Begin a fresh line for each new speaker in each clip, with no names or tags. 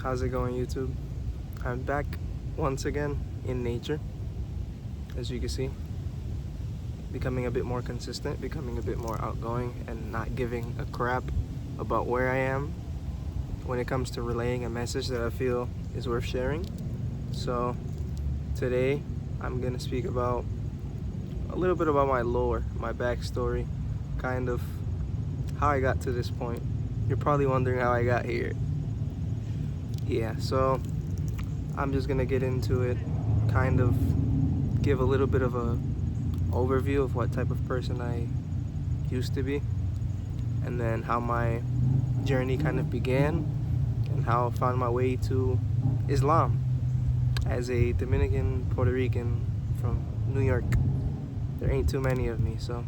How's it going, YouTube? I'm back once again in nature, as you can see, becoming a bit more consistent, becoming a bit more outgoing, and not giving a crap about where I am when it comes to relaying a message that I feel is worth sharing. So today I'm gonna speak about a little bit about my lore, my backstory, kind of how I got to this point. You're probably wondering how I got here. Yeah, so I'm just gonna get into it, kind of give a little bit of a overview of what type of person I used to be, and then how my journey kind of began, and how I found my way to Islam as a Dominican Puerto Rican from New York. There ain't too many of me, so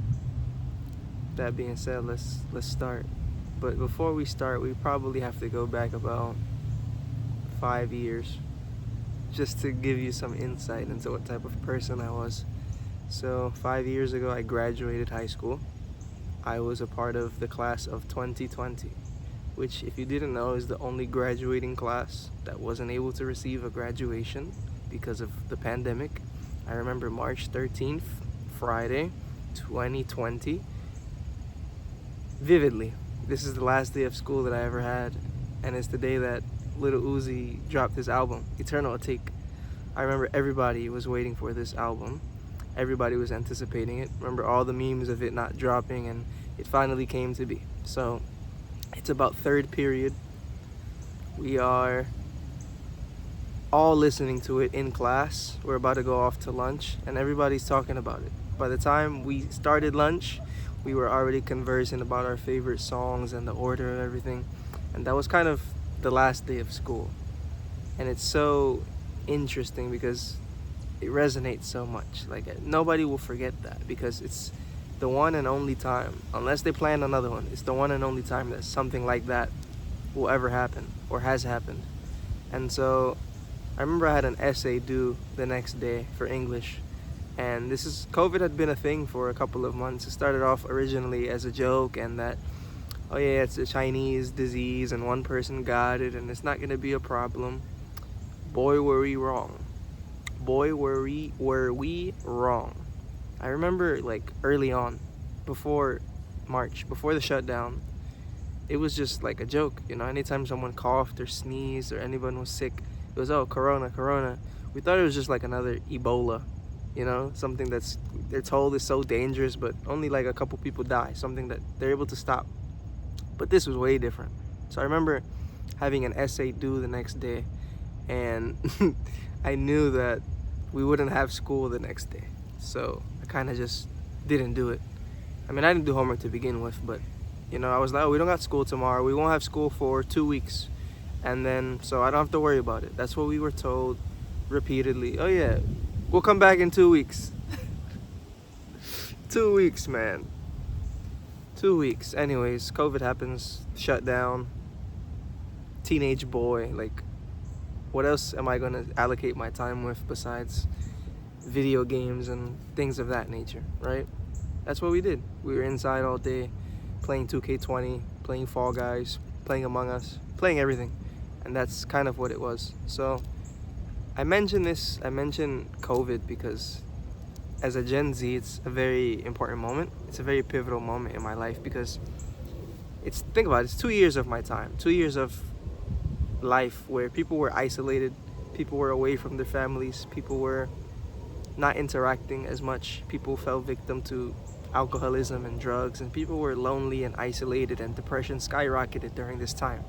that being said, let's start. But before we start, we probably have to go back about 5 years just to give you some insight into what type of person I was. So 5 years ago, I graduated high school. I was a part of the class of 2020, which, if you didn't know, is the only graduating class that wasn't able to receive a graduation because of the pandemic. I remember March 13th, Friday, 2020, vividly. This is the last day of school that I ever had, and it's the day that Lil Uzi dropped his album, Eternal Take. I remember everybody was waiting for this album. Everybody was anticipating it. Remember all the memes of it not dropping, and it finally came to be. So it's about third period. We are all listening to it in class. We're about to go off to lunch, and everybody's talking about it. By the time we started lunch, we were already conversing about our favorite songs and the order of everything. And that was kind of the last day of school. And it's so interesting because it resonates so much. Like, nobody will forget that, because it's the one and only time, unless they plan another one, it's the one and only time that something like that will ever happen or has happened. And so I remember I had an essay due the next day for English. And COVID had been a thing for a couple of months. It started off originally as a joke, and that, oh yeah, it's a Chinese disease and one person got it and it's not gonna be a problem. Boy, were we wrong. Boy, were we wrong. I remember, like, early on, before March, before the shutdown, it was just like a joke, you know. Anytime someone coughed or sneezed or anyone was sick, it was, oh, corona. We thought it was just like another Ebola, you know, something that's, they're told is so dangerous, but only like a couple people die, something that they're able to stop. But this was way different. So I remember having an essay due the next day, and I knew that we wouldn't have school the next day. So I kind of just didn't do it. I mean, I didn't do homework to begin with, but, you know, I was like, oh, we don't got school tomorrow. We won't have school for 2 weeks. And then, so I don't have to worry about it. That's what we were told repeatedly. Oh yeah, we'll come back in 2 weeks. 2 weeks, man. 2 weeks. Anyways, COVID happens, shut down. Teenage boy, like, what else am I gonna allocate my time with besides video games and things of that nature, right? That's what we did. We were inside all day, playing 2K20, playing Fall Guys, playing Among Us, playing everything. And that's kind of what it was. So I mentioned COVID because as a Gen Z, it's a very important moment. It's a very pivotal moment in my life, because think about it, it's 2 years of my time, 2 years of life where people were isolated, people were away from their families, people were not interacting as much, people fell victim to alcoholism and drugs, and people were lonely and isolated, and depression skyrocketed during this time.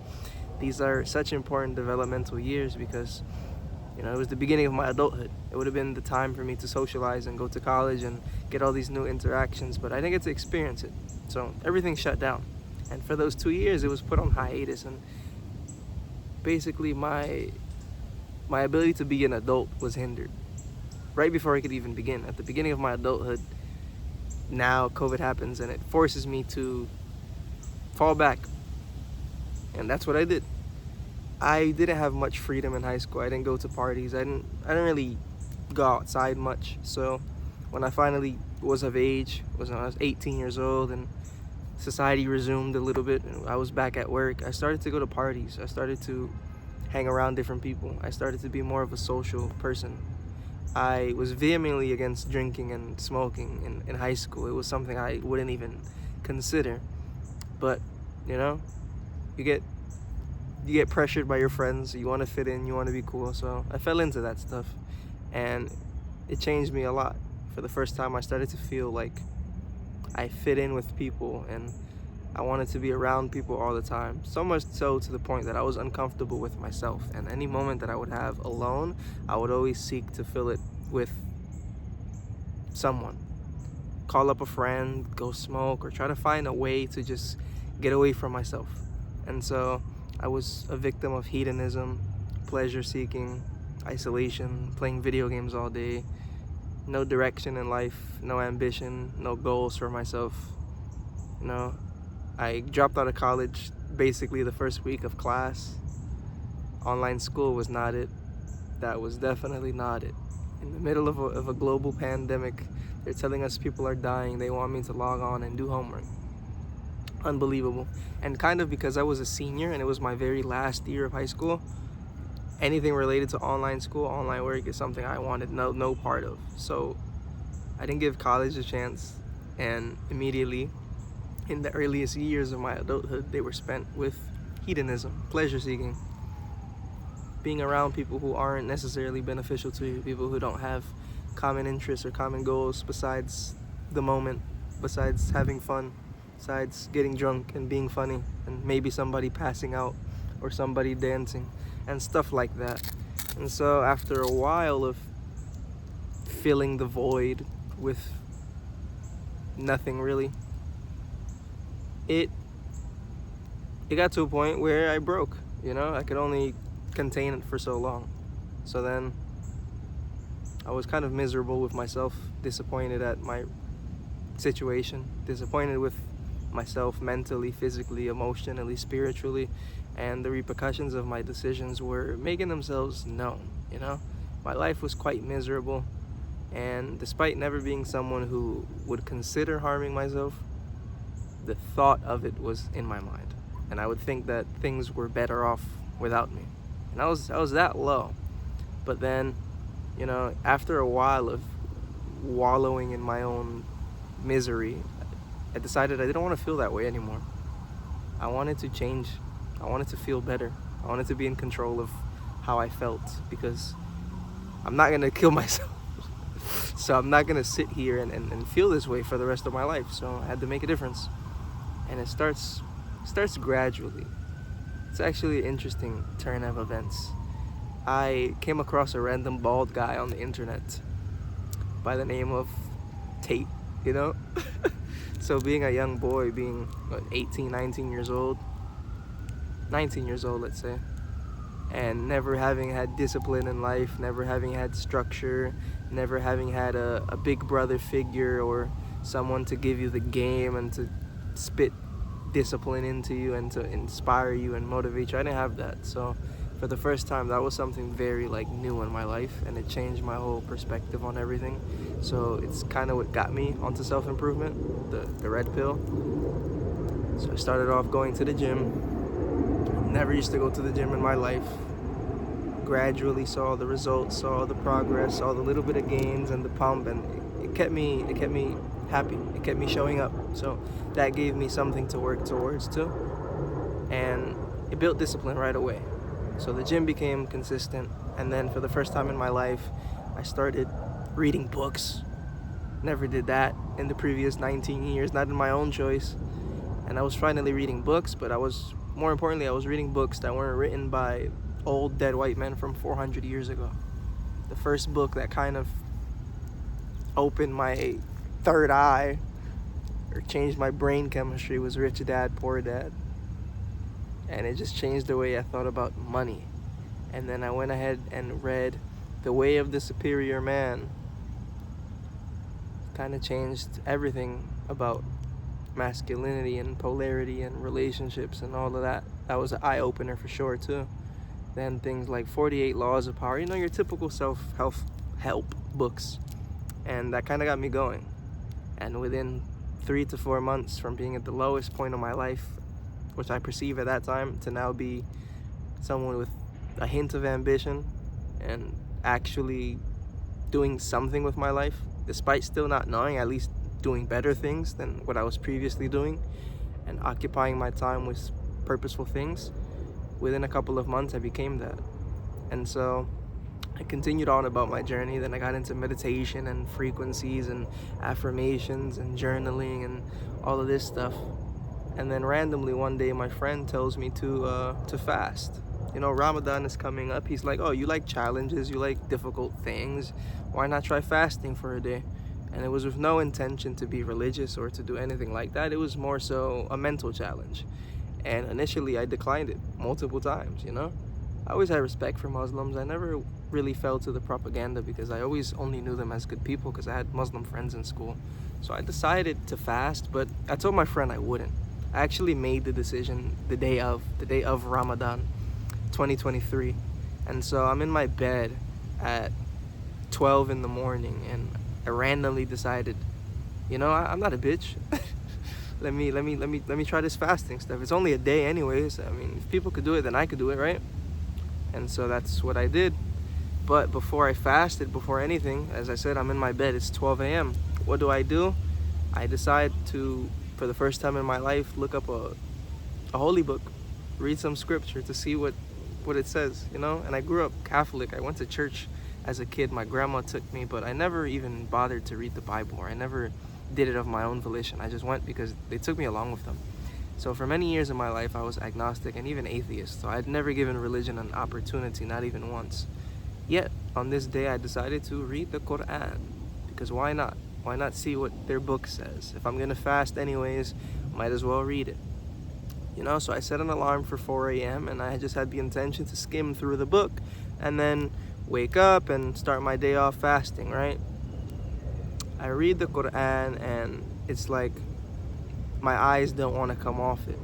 These are such important developmental years because, you know, it was the beginning of my adulthood. It would have been the time for me to socialize and go to college and get all these new interactions, but I didn't get to experience it. So everything shut down. And for those 2 years, it was put on hiatus, and basically my ability to be an adult was hindered right before I could even begin. At the beginning of my adulthood, now COVID happens and it forces me to fall back. And that's what I did. I didn't have much freedom in high school. I didn't go to parties. I didn't really go outside much. So when I finally was of age, when I was 18 years old and society resumed a little bit and I was back at work, I started to go to parties. I started to hang around different people. I started to be more of a social person. I was vehemently against drinking and smoking in high school. It was something I wouldn't even consider. But, you know, you get pressured by your friends. You want to fit in, you want to be cool. So I fell into that stuff, and it changed me a lot. For the first time, I started to feel like I fit in with people, and I wanted to be around people all the time. So much so to the point that I was uncomfortable with myself. And any moment that I would have alone, I would always seek to fill it with someone. Call up a friend, go smoke, or try to find a way to just get away from myself. And so I was a victim of hedonism, pleasure seeking, isolation, playing video games all day, no direction in life, no ambition, no goals for myself. You know, I dropped out of college basically the first week of class. Online school was not it. That was definitely not it. In the middle of a global pandemic, they're telling us people are dying. They want me to log on and do homework. Unbelievable. And kind of because I was a senior and it was my very last year of high school, anything related to online school, online work is something I wanted no part of. So I didn't give college a chance, and immediately in the earliest years of my adulthood, they were spent with hedonism, pleasure seeking, being around people who aren't necessarily beneficial to you, people who don't have common interests or common goals besides the moment, besides having fun, besides getting drunk and being funny, and maybe somebody passing out or somebody dancing and stuff like that. And so after a while of filling the void with nothing really, it got to a point where I broke. You know, I could only contain it for so long. So then I was kind of miserable with myself, disappointed at my situation, disappointed with myself mentally, physically, emotionally, spiritually, and the repercussions of my decisions were making themselves known. You know, my life was quite miserable, and despite never being someone who would consider harming myself, the thought of it was in my mind, and I would think that things were better off without me. And I was that low. But then, you know, after a while of wallowing in my own misery, I decided I didn't want to feel that way anymore. I wanted to change. I wanted to feel better. I wanted to be in control of how I felt, because I'm not gonna kill myself. So I'm not gonna sit here and feel this way for the rest of my life. So I had to make a difference. And it starts gradually. It's actually an interesting turn of events. I came across a random bald guy on the internet by the name of Tate, you know? So being a young boy, being 18, 19 years old, let's say, and never having had discipline in life, never having had structure, never having had a big brother figure or someone to give you the game and to spit discipline into you and to inspire you and motivate you. I didn't have that. So for the first time, that was something very new in my life, and it changed my whole perspective on everything. So it's kind of what got me onto self-improvement, the red pill. So I started off going to the gym. Never used to go to the gym in my life. Gradually saw the results, saw the progress, saw the little bit of gains and the pump, and it kept me happy. It kept me showing up. So that gave me something to work towards too. And it built discipline right away. So the gym became consistent, and then for the first time in my life, I started reading books. Never did that in the previous 19 years, not in my own choice. And I was finally reading books, but more importantly, I was reading books that weren't written by old dead white men from 400 years ago. The first book that kind of opened my third eye or changed my brain chemistry was Rich Dad, Poor Dad. And it just changed the way I thought about money. And then I went ahead and read The Way of the Superior Man. Kind of changed everything about masculinity and polarity and relationships and all of that. That was an eye-opener for sure too. Then things like 48 Laws of Power, your typical self-help books. And that kind of got me going. And within 3 to 4 months from being at the lowest point of my life, which I perceive at that time to now be someone with a hint of ambition and actually doing something with my life, despite still not knowing, at least doing better things than what I was previously doing, and occupying my time with purposeful things. Within a couple of months, I became that. And so I continued on about my journey. Then I got into meditation and frequencies and affirmations and journaling and all of this stuff. And then randomly one day, my friend tells me to fast. You know, Ramadan is coming up. He's like, "Oh, you like challenges, you like difficult things. Why not try fasting for a day?" And it was with no intention to be religious or to do anything like that. It was more so a mental challenge. And initially, I declined it multiple times, you know? I always had respect for Muslims. I never really fell to the propaganda because I always only knew them as good people because I had Muslim friends in school. So I decided to fast, but I told my friend I wouldn't. I actually made the decision the day of Ramadan 2023. And so I'm in my bed at 12 in the morning and I randomly decided, you know, I'm not a bitch. Let me try this fasting stuff. It's only a day anyways. I mean, if people could do it, then I could do it, right? And so that's what I did. But before I fasted, before anything, as I said, I'm in my bed. It's 12 a.m. What do? I decide to, for the first time in my life, look up a holy book, read some scripture to see what it says, you know? And I grew up Catholic. I went to church as a kid. My grandma took me, but I never even bothered to read the Bible, or I never did it of my own volition. I just went because they took me along with them. So for many years in my life, I was agnostic and even atheist. So I'd never given religion an opportunity, not even once. Yet, on this day, I decided to read the Quran. Because why not? Why not see what their book says? If I'm going to fast anyways, might as well read it. You know, so I set an alarm for 4 a.m. and I just had the intention to skim through the book and then wake up and start my day off fasting, right? I read the Quran and it's like my eyes don't want to come off it.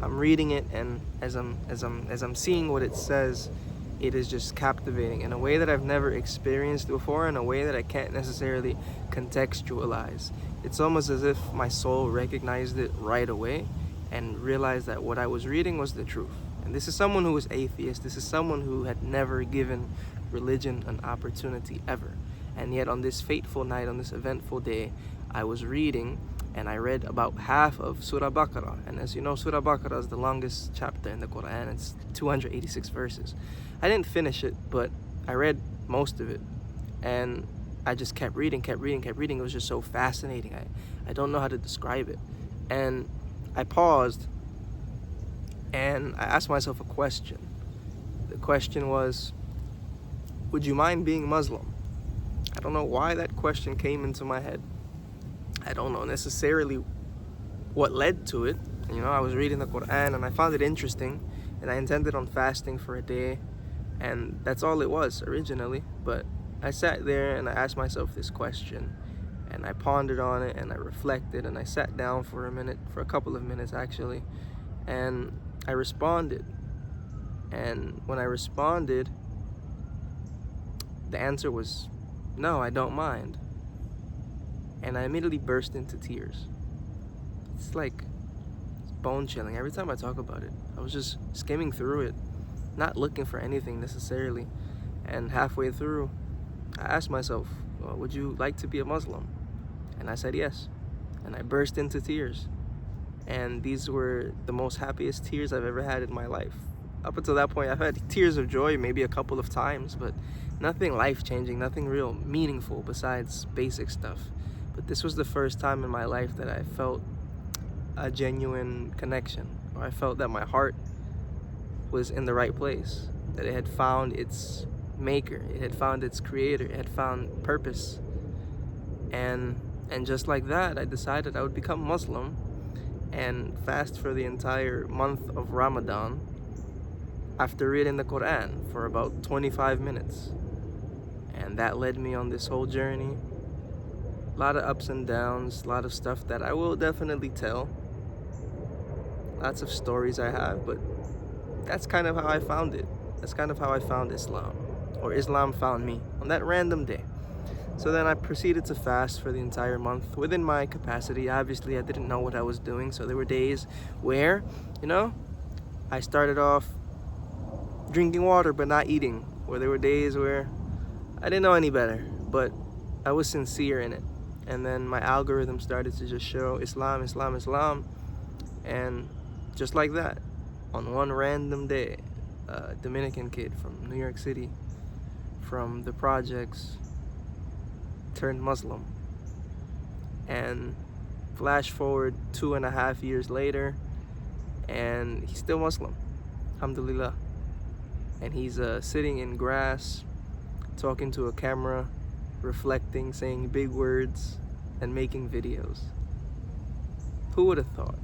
I'm reading it, and as I'm seeing what it says, it is just captivating in a way that I've never experienced before, in a way that I can't necessarily contextualize. It's almost as if my soul recognized it right away and realized that what I was reading was the truth. And this is someone who was atheist. This is someone who had never given religion an opportunity ever. And yet on this fateful night, on this eventful day, I was reading and I read about half of Surah Baqarah. And as you know, Surah Baqarah is the longest chapter in the Quran. It's 286 verses. I didn't finish it, but I read most of it. And I just kept reading. It was just so fascinating. I don't know how to describe it. And I paused and I asked myself a question. The question was, would you mind being Muslim? I don't know why that question came into my head. I don't know necessarily what led to it. You know, I was reading the Quran and I found it interesting, and I intended on fasting for a day, and that's all it was originally. But I sat there and I asked myself this question, and I pondered on it and I reflected and I sat down for a couple of minutes actually, and I responded. And when I responded, the answer was, no, I don't mind. And I immediately burst into tears. It's like, it's bone chilling every time I talk about it. I was just skimming through it, not looking for anything necessarily. And halfway through, I asked myself, well, would you like to be a Muslim? And I said yes. And I burst into tears. And these were the most happiest tears I've ever had in my life. Up until that point, I've had tears of joy maybe a couple of times, but nothing life-changing, nothing real meaningful besides basic stuff. But this was the first time in my life that I felt a genuine connection, or I felt that my heart was in the right place, that it had found its maker, it had found its creator, it had found purpose. And just like that, I decided I would become Muslim and fast for the entire month of Ramadan after reading the Quran for about 25 minutes. And that led me on this whole journey. A lot of ups and downs, a lot of stuff that I will definitely tell. Lots of stories I have, but that's kind of how I found it. That's kind of how I found Islam, or Islam found me on that random day. So then I proceeded to fast for the entire month within my capacity. Obviously, I didn't know what I was doing, so there were days where, you know, I started off drinking water but not eating. Where there were days where I didn't know any better, but I was sincere in it. And then my algorithm started to just show Islam, Islam, Islam. And just like that, on one random day, a Dominican kid from New York City, from the projects, turned Muslim. And flash forward 2.5 years later, and he's still Muslim, alhamdulillah. And he's sitting in grass, talking to a camera, reflecting, saying big words, and making videos. Who would have thought?